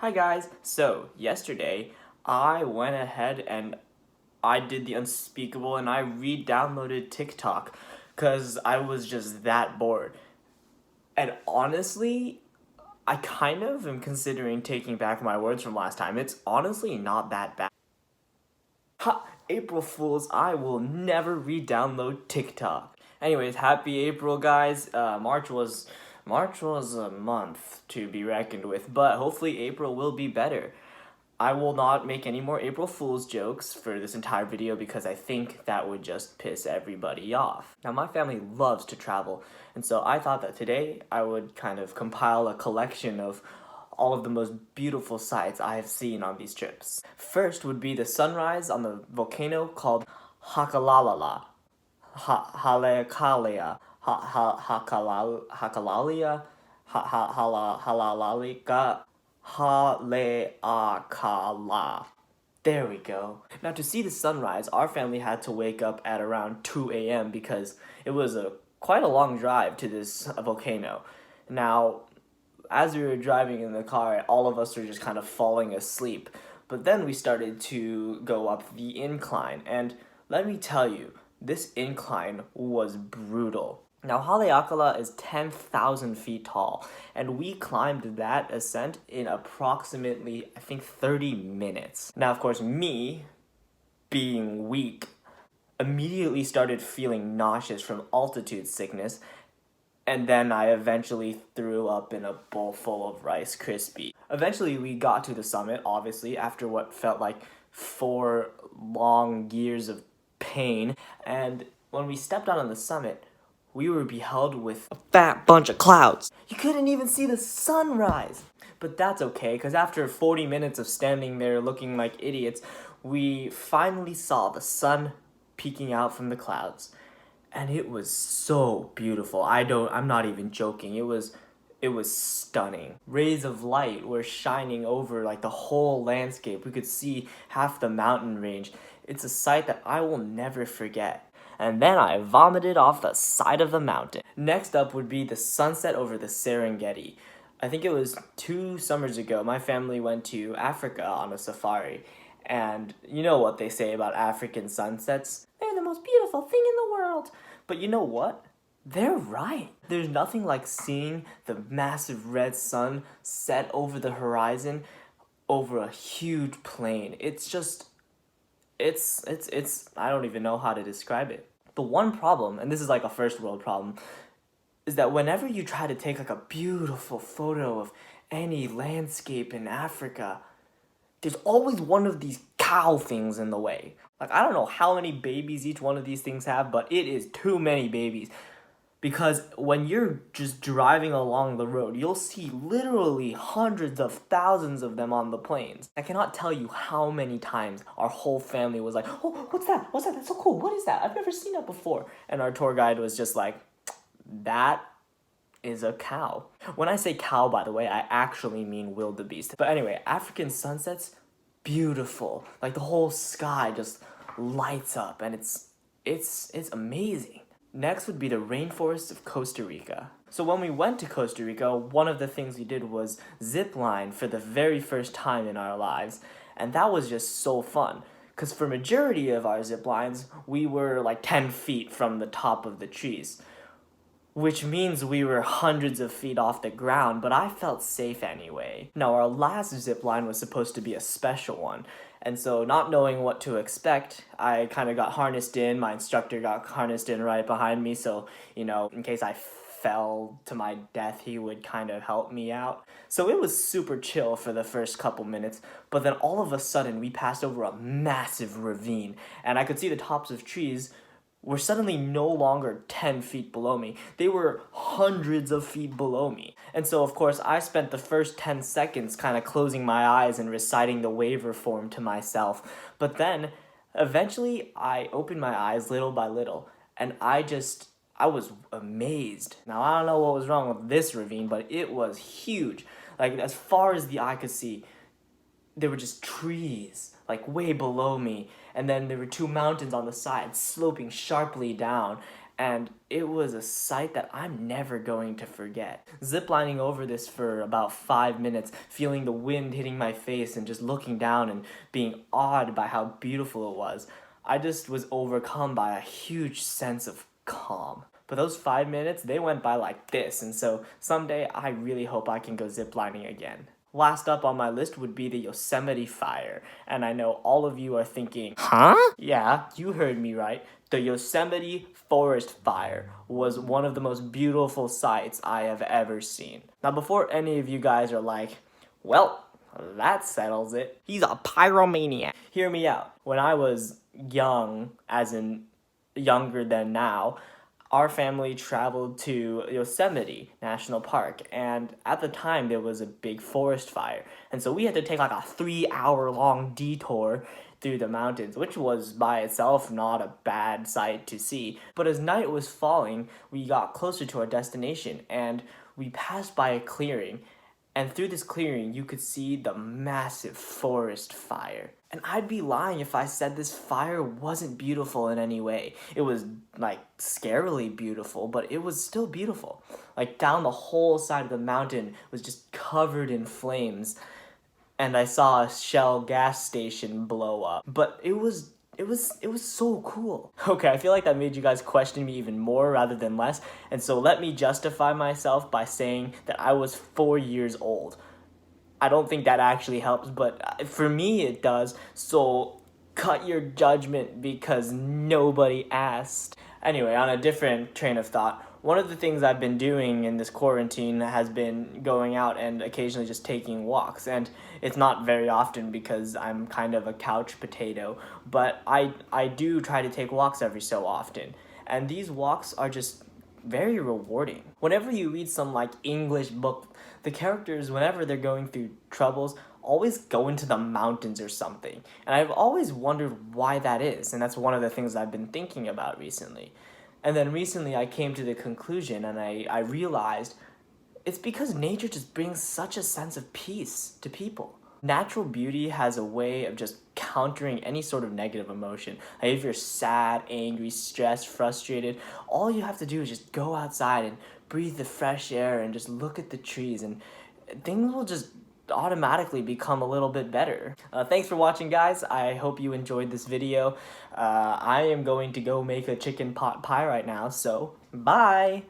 Hi guys, so yesterday I went ahead and I did the unspeakable and I re-downloaded TikTok because I was just that bored. And honestly, I kind of am considering taking back my words from last time. It's honestly not that bad. Ha! April Fools, I will never re-download TikTok. Anyways, happy April guys. March was a month to be reckoned with, but hopefully April will be better. I will not make any more April Fool's jokes for this entire video because I think that would just piss everybody off. Now, my family loves to travel, and so I thought that today I would kind of compile a collection of all of the most beautiful sights I have seen on these trips. First would be the sunrise on the volcano called Hakalalala. Haleakala. Hakalalia. Halalika. Haleakala. There we go. Now, to see the sunrise, our family had to wake up at around 2 a.m. because it was quite a long drive to this volcano. Now, as we were driving in the car, all of us were just kind of falling asleep. But then we started to go up the incline, and let me tell you, this incline was brutal. Now, Haleakala is 10,000 feet tall, and we climbed that ascent in approximately, I think, 30 minutes. Now, of course, me, being weak, immediately started feeling nauseous from altitude sickness, and then I eventually threw up in a bowl full of Rice Krispies. Eventually, we got to the summit, obviously, after what felt like 4 long years of pain, and when we stepped out on the summit, we were beheld with a fat bunch of clouds. You couldn't even see the sunrise. But that's okay, because after 40 minutes of standing there looking like idiots, we finally saw the sun peeking out from the clouds. And it was so beautiful. I'm not even joking. It was stunning. Rays of light were shining over like the whole landscape. We could see half the mountain range. It's a sight that I will never forget. And then I vomited off the side of the mountain. Next up would be the sunset over the Serengeti. I think it was 2 summers ago, my family went to Africa on a safari. And you know what they say about African sunsets? They're the most beautiful thing in the world. But you know what? They're right. There's nothing like seeing the massive red sun set over the horizon over a huge plain. It's I don't even know how to describe it. The one problem, and this is like a first world problem, is that whenever you try to take like a beautiful photo of any landscape in Africa, there's always one of these cow things in the way. Like, I don't know how many babies each one of these things have, but it is too many babies. Because when you're just driving along the road, you'll see literally hundreds of thousands of them on the plains. I cannot tell you how many times our whole family was like, oh, what's that? What's that? That's so cool. What is that? I've never seen that before. And our tour guide was just like, that is a cow. When I say cow, by the way, I actually mean wildebeest. But anyway, African sunsets, beautiful. Like the whole sky just lights up, and it's amazing. Next would be the rainforests of Costa Rica. So when we went to Costa Rica, one of the things we did was zip line for the very first time in our lives, and that was just so fun. Because for majority of our zip lines, we were like 10 feet from the top of the trees, which means we were hundreds of feet off the ground, but I felt safe anyway. Now, our last zip line was supposed to be a special one, and so not knowing what to expect, I kind of got harnessed in. My instructor got harnessed in right behind me, so, in case I fell to my death, he would kind of help me out. So it was super chill for the first couple minutes, but then all of a sudden we passed over a massive ravine, and I could see the tops of trees were suddenly no longer 10 feet below me. They were hundreds of feet below me. And so, of course, I spent the first 10 seconds kind of closing my eyes and reciting the waiver form to myself. But then, eventually, I opened my eyes little by little, and I was amazed. Now, I don't know what was wrong with this ravine, but it was huge. Like, as far as the eye could see, there were just trees, like way below me, and then there were 2 mountains on the side sloping sharply down, and it was a sight that I'm never going to forget. Ziplining over this for about 5 minutes, feeling the wind hitting my face and just looking down and being awed by how beautiful it was, I just was overcome by a huge sense of calm. But those 5 minutes, they went by like this, and so someday I really hope I can go ziplining again. Last up on my list would be the Yosemite fire, and I know all of you are thinking, huh? Yeah, you heard me right. The Yosemite forest fire was one of the most beautiful sights I have ever seen. Now, before any of you guys are like, well, that settles it. He's a pyromaniac. Hear me out. When I was young, as in younger than now, our family traveled to Yosemite National Park, and at the time there was a big forest fire, and so we had to take like a 3-hour long detour through the mountains, which was by itself not a bad sight to see. But as night was falling, we got closer to our destination, and we passed by a clearing, and through this clearing you could see the massive forest fire. And I'd be lying if I said this fire wasn't beautiful in any way. It was like scarily beautiful, but it was still beautiful. Like down the whole side of the mountain was just covered in flames, and I saw a Shell gas station blow up. But it was so cool. Okay, I feel like that made you guys question me even more rather than less, and so let me justify myself by saying that I was 4 years old. I don't think that actually helps, but for me it does, so cut your judgment because nobody asked. Anyway, on a different train of thought, one of the things I've been doing in this quarantine has been going out and occasionally just taking walks, and it's not very often because I'm kind of a couch potato, but I do try to take walks every so often, and these walks are just very rewarding. Whenever you read some like English book, the characters, whenever they're going through troubles, always go into the mountains or something. And I've always wondered why that is, and that's one of the things I've been thinking about recently. And then recently I came to the conclusion and I realized it's because nature just brings such a sense of peace to people. Natural beauty has a way of just countering any sort of negative emotion. Like if you're sad, angry, stressed, frustrated, all you have to do is just go outside and breathe the fresh air and just look at the trees, and things will just automatically become a little bit better. Thanks for watching, guys. I hope you enjoyed this video. I am going to go make a chicken pot pie right now, so bye!